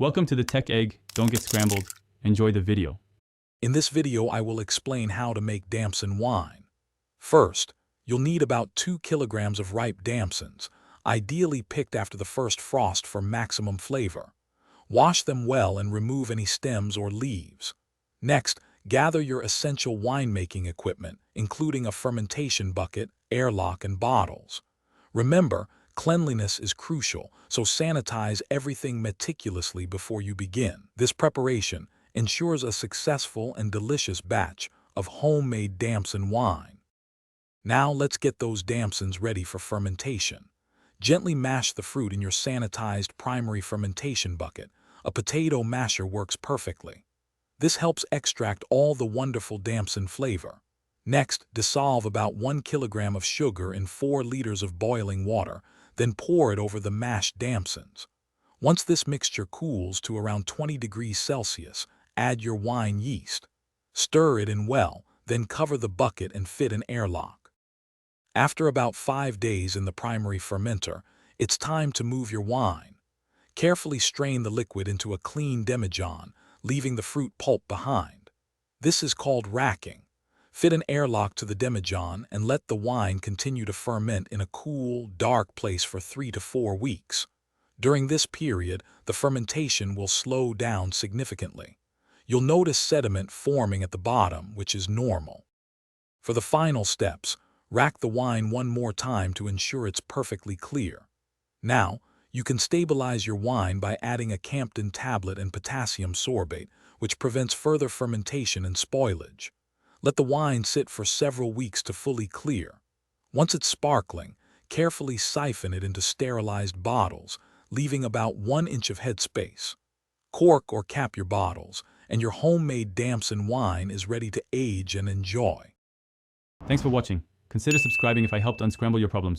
Welcome to the Tech Egg. Don't get scrambled. Enjoy the video. In this video, I will explain how to make Damson wine. First, you'll need about 2 kilograms of ripe Damsons, ideally picked after the first frost for maximum flavor. Wash them well and remove any stems or leaves. Next, gather your essential winemaking equipment, including a fermentation bucket, airlock, and bottles. Remember, cleanliness is crucial, so sanitize everything meticulously before you begin. This preparation ensures a successful and delicious batch of homemade Damson wine. Now let's get those Damsons ready for fermentation. Gently mash the fruit in your sanitized primary fermentation bucket. A potato masher works perfectly. This helps extract all the wonderful Damson flavor. Next, dissolve about 1 kilogram of sugar in 4 liters of boiling water, then pour it over the mashed Damsons. Once this mixture cools to around 20 degrees Celsius, add your wine yeast. Stir it in well, then cover the bucket and fit an airlock. After about 5 days in the primary fermenter, it's time to move your wine. Carefully strain the liquid into a clean demijohn, leaving the fruit pulp behind. This is called racking. Fit an airlock to the demijohn and let the wine continue to ferment in a cool, dark place for 3 to 4 weeks. During this period, the fermentation will slow down significantly. You'll notice sediment forming at the bottom, which is normal. For the final steps, rack the wine one more time to ensure it's perfectly clear. Now, you can stabilize your wine by adding a Campden tablet and potassium sorbate, which prevents further fermentation and spoilage. Let the wine sit for several weeks to fully clear. Once it's sparkling, carefully siphon it into sterilized bottles, leaving about 1 inch of head space. Cork or cap your bottles, and your homemade Damson wine is ready to age and enjoy. Thanks for watching. Consider subscribing if I helped unscramble your problems.